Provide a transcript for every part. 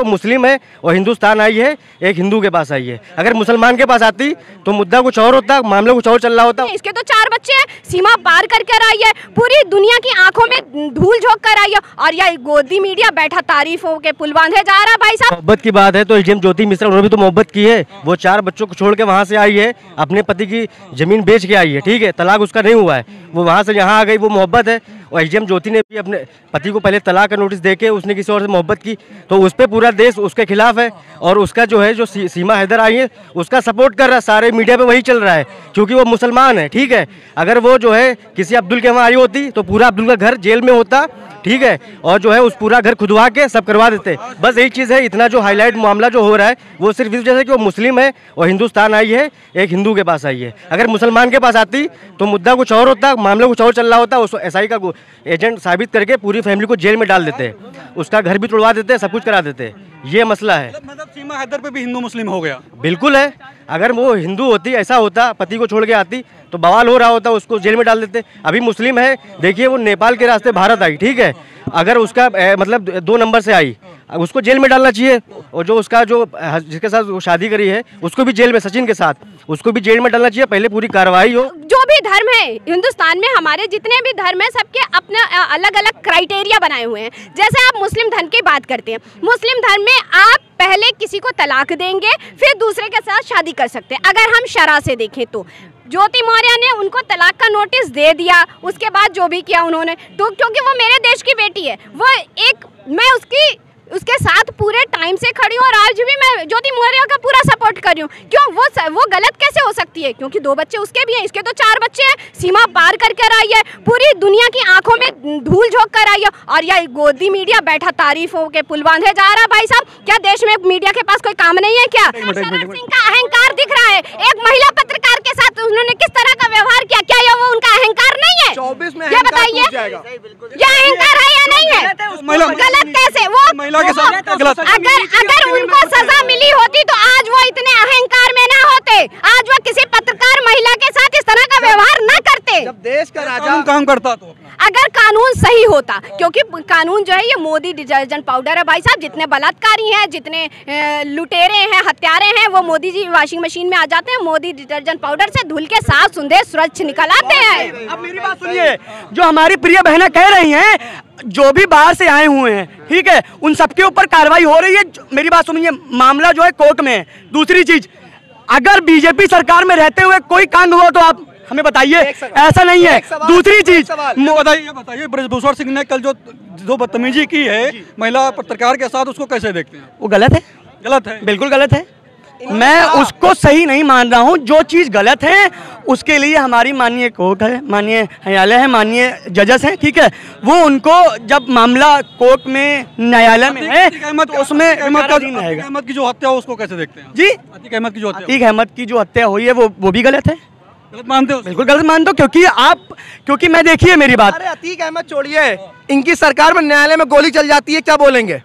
वो मुस्लिम है और हिंदुस्तान आई है, एक हिंदू के पास आई है। अगर मुसलमान के पास आती तो मुद्दा कुछ और होता, मामला कुछ और चल रहा होता। इसके तो 4 बच्चे हैं, सीमा पार करके आई है, पूरी दुनिया की आंखों में धूल झोंक कर आई है, और यह गोदी मीडिया बैठा तारीफों के पुल बांधे जा रहा है। भाई साहब, मोहब्बत की बात है तो एसडीएम ज्योति मिश्रा उन्होंने भी तो मोहब्बत की है। वो 4 बच्चों को छोड़ के वहाँ से आई है, अपने पति की जमीन बेच के आई है, ठीक है, तलाक उसका नहीं हुआ है, वो वहाँ से यहाँ आ गई, वो मोहब्बत है। और एसडीएम ज्योति ने भी अपने पति को पहले तलाक का नोटिस देके उसने किसी और से मोहब्बत की, तो उस पर पूरा देश उसके खिलाफ है। और उसका जो है जो सीमा हैदर आई है उसका सपोर्ट कर रहा है, सारे मीडिया पे वही चल रहा है, क्योंकि वो मुसलमान है, ठीक है। अगर वो जो है किसी अब्दुल के वहाँ आई होती तो पूरा अब्दुल का घर जेल में होता, ठीक है, और जो है उस पूरा घर खुदवा के सब करवा देते। बस यही चीज़ है, इतना जो हाईलाइट मामला जो हो रहा है वो सिर्फ इस वजह से कि वो मुस्लिम है और हिंदुस्तान आई है, एक हिंदू के पास आई है। अगर मुसलमान के पास आती तो मुद्दा कुछ और होता, मामला कुछ और चल रहा होता, उसको एसआई का एजेंट साबित करके पूरी फैमिली को जेल में डाल देते, उसका घर भी तोड़वा देते, सब कुछ करा देते। ये मसला है। मतलब सीमा हैदर पे भी हिंदू मुस्लिम हो गया। बिल्कुल है, अगर वो हिंदू होती, ऐसा होता, पति को छोड़ के आती तो बवाल हो रहा होता, उसको जेल में डाल देते। अभी मुस्लिम है, देखिए वो नेपाल के रास्ते भारत आई, ठीक है, अगर उसका मतलब 2 नंबर से आई, उसको जेल में डालना चाहिए। और जो उसका जो जिसके साथ वो शादी करी है उसको भी जेल में, सचिन के साथ, उसको भी जेल में डालना चाहिए, पहले पूरी कार्रवाई हो। जो भी धर्म है हिंदुस्तान में, हमारे जितने भी धर्म है सबके अपने अलग अलग क्राइटेरिया बनाए हुए हैं। जैसे आप मुस्लिम धर्म की बात करते हैं, मुस्लिम धर्म में आप पहले किसी को तलाक देंगे फिर दूसरे के साथ शादी कर सकते हैं। अगर हम शरा से देखें तो ज्योति मौर्य ने उनको तलाक का नोटिस दे दिया, उसके बाद जो भी किया उन्होंने, तो क्योंकि वो मेरे देश की बेटी है, वो एक, मैं उसके साथ पूरे टाइम से खड़ी हूँ और आज भी मैं ज्योति मौर्य का पूरा सपोर्ट कर रही हूँ। क्यों वो गलत कैसे हो सकती है? क्योंकि 2 बच्चे उसके भी हैं, इसके तो 4 बच्चे हैं, सीमा पार करके आई है, पूरी दुनिया की आंखों में धूल झोंक कर आई है, और यह गोदी मीडिया बैठा तारीफों के पुल बांधे जा रहा है। भाई साहब, क्या देश में मीडिया के पास कोई काम नहीं है क्या? शरद सिंह का अहंकार दिख रहा है, एक महिला पत्रकार के साथ उन्होंने किस तरह का व्यवहार किया, क्या ये वो उनका अहंकार नहीं है? 24 में ये बताइए, ये अहंकार है या नहीं है? गलत कैसे? वो अगर उनको सजा मिली होती तो आज वो इतने अहंकार में ना होते, आज वो किसी पत्रकार महिला के साथ इस तरह का व्यवहार ना करते। जब देश का राजा काम करता तो अगर कानून सही होता, क्योंकि कानून जो है ये मोदी डिटर्जेंट पाउडर है। भाई साहब, जितने बलात्कारी हैं, जितने लुटेरे हैं, हत्यारे हैं, वो मोदी जी वॉशिंग मशीन में आ जाते हैं, मोदी डिटर्जेंट पाउडर से धुल के साफ सुंदर स्वच्छ निकल आते हैं। अब मेरी बात सुनिए, जो हमारी प्रिय बहनें कह रही हैं, जो भी बाहर से आए हुए हैं, ठीक है, उन सबके ऊपर कार्रवाई हो रही है। मेरी बात सुनिए, मामला जो है कोर्ट में है। दूसरी चीज, अगर बीजेपी सरकार में रहते हुए कोई कांड हुआ तो आप हमें बताइए, ऐसा नहीं है। दूसरी चीज बताइए, ब्रजभूषण सिंह ने कल जो बदतमीजी की है महिला पत्रकार के साथ, उसको कैसे देखते हैं? वो गलत है, गलत है, बिल्कुल गलत है। मैं उसको सही नहीं मान रहा हूँ। जो चीज़ गलत है उसके लिए हमारी माननीय कोर्ट है, माननीय न्यायालय है, माननीय जजेस हैं, ठीक है, वो उनको जब मामला कोर्ट में न्यायालय में है तो उसमें अहमद की जो हत्या हो उसको कैसे देखते हैं जी? अतीक अहमद की जो हत्या हुई है वो भी गलत है। गलत मानते हो? बिल्कुल गलत मानते हो, क्योंकि मैं, देखिए मेरी बात, अरे अतीक अहमद छोड़िए, इनकी सरकार में न्यायालय में गोली चल जाती है, क्या बोलेंगे?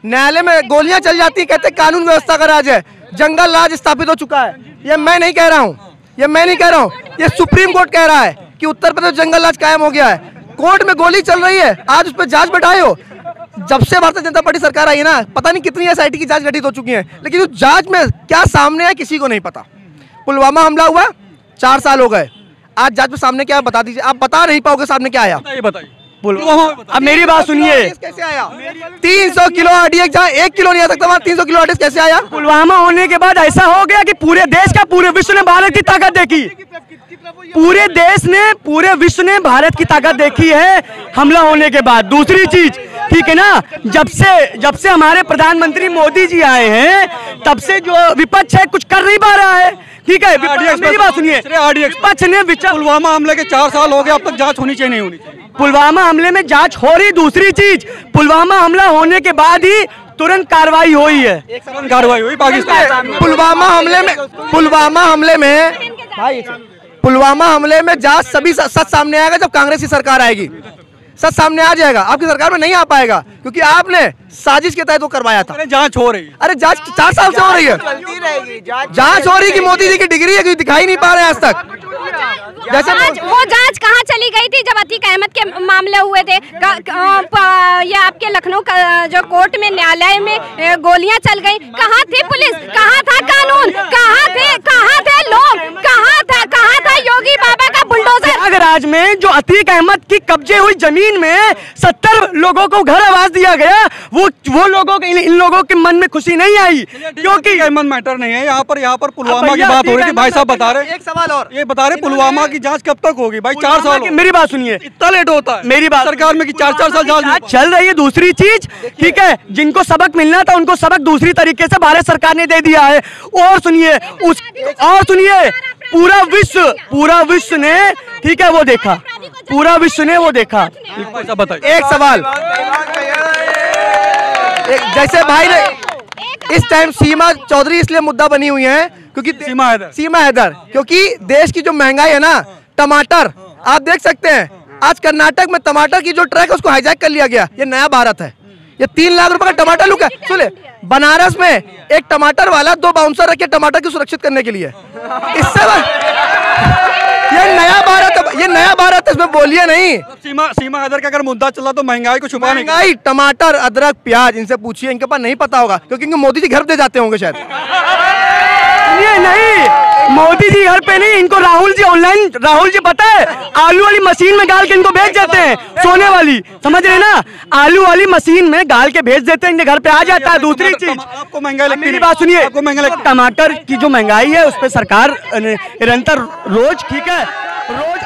न्यायालय में गोलियां चल जाती है, कहते कानून व्यवस्था का राज है, जंगल राज स्थापित हो चुका है। ये मैं नहीं कह रहा हूँ, ये सुप्रीम कोर्ट कह रहा है कि उत्तर प्रदेश जंगल राज कायम हो गया है। कोर्ट में गोली चल रही है, आज उस पर जांच बैठाए हो। जब से भारतीय जनता पार्टी सरकार आई है ना, पता नहीं कितनी एसआईटी की जांच गठित हो चुकी है, लेकिन उस जांच में क्या सामने है किसी को नहीं पता। पुलवामा हमला हुआ, 4 साल हो गए, आज जांच में सामने क्या बता दीजिए। आप बता नहीं पाओगे सामने क्या आया, बताइए। अब मेरी बात सुनिए, कैसे आया 300 किलो आरडीएक्स, जहाँ 1 किलो नहीं आ सकता वहाँ 300 किलो आरडीएक्स कैसे आया? पुलवामा होने के बाद ऐसा हो गया कि पूरे देश का, पूरे विश्व ने भारत की ताकत देखी, पूरे देश ने, पूरे विश्व ने भारत की ताकत देखी है हमला होने के बाद। दूसरी चीज, ठीक है ना, जब से हमारे प्रधानमंत्री मोदी जी आए हैं तब से जो विपक्ष है कुछ कर नहीं पा रहा है, ठीक है। मेरी बात सुनिए, विपक्ष ने पुलवामा हमले के 4 साल हो गए, अब तक जांच होनी चाहिए, नहीं होनी चाहिए? पुलवामा हमले में जांच हो रही। दूसरी चीज, पुलवामा हमला होने के बाद ही तुरंत कार्रवाई हुई है, कार्रवाई हुई पाकिस्तान। पुलवामा हमले में जांच सभी सच सामने आएगा जब कांग्रेस की सरकार आएगी, सच सामने आ जाएगा। आपकी सरकार में नहीं आ पाएगा क्योंकि आपने साजिश के तहत वो करवाया था। जांच हो रही है, अरे जांच 4 साल से हो रही है, जांच हो रही है कि मोदी जी की डिग्री है कि दिखाई नहीं पा रहे हैं आज तक। जैसे वो जांच कहाँ चली गई थी जब अतीक अहमद के मामले हुए थे? ये आपके लखनऊ जो कोर्ट में न्यायालय में गोलियां चल गई, कहाँ थी पुलिस, कहाँ था कानून, कहाँ थे लोग, कहाँ था योगी बाबा का बुलडोजर? प्रयागराज में जो अतीक अहमद की कब्जे हुई जमीन में 70 लोगों को घर आवास दिया गया, वो लोगों के इन लोगों के मन में खुशी नहीं आई, क्योंकि अहमद मैटर नहीं है। यहाँ पर पुलवामा की बात हो रही थी, भाई साहब बता रहे, एक सवाल और, ये बता रहे पुलवामा की जांच कब तक होगी भाई? 4 साल। मेरी बात सुनिए, इतना लेट होता है मेरी बात सरकार में कि 4 साल जांच चल रही है। दूसरी चीज, ठीक है, जिनको सबक मिलना था उनको सबक दूसरी तरीके से भारत सरकार ने दे दिया है। और सुनिए पूरा विश्व ने, ठीक है, वो देखा, पूरा विश्व ने वो देखा। बताइए एक सवाल, जैसे भाई ने इस टाइम सीमा चौधरी इसलिए मुद्दा बनी हुई है क्योंकि सीमा हैदर, क्योंकि देश की जो महंगाई है ना, टमाटर आप देख सकते हैं, आज कर्नाटक में टमाटर की जो ट्रक है उसको हाईजैक कर लिया गया। ये नया भारत है, ये 3 लाख रुपए का टमाटर लुका है। सुने, बनारस में एक टमाटर वाला 2 बाउंसर रखे टमाटर की सुरक्षित करने के लिए। इससे ये नया भारत है, इसमें बोलिए नहीं। सीमा हैदर का अगर मुद्दा चला तो महंगाई को छुपा नहीं, महंगाई, टमाटर, अदरक, प्याज, इनसे पूछिए, इनके पास नहीं पता होगा क्योंकि इनको मोदी जी घर दे जाते होंगे शायद। नहीं, मोदी जी घर पे नहीं, इनको राहुल जी पता है, आलू वाली मशीन में डाल के इनको भेज देते हैं, सोने वाली, समझ रहे ना, आलू वाली मशीन में डाल के भेज देते हैं, इनके घर पे आ जाता है। दूसरी चीज, आपको महंगाई लगती है? मेरी बात सुनिए, टमाटर की जो महंगाई है उस पर सरकार निरंतर रोज, ठीक है, रोज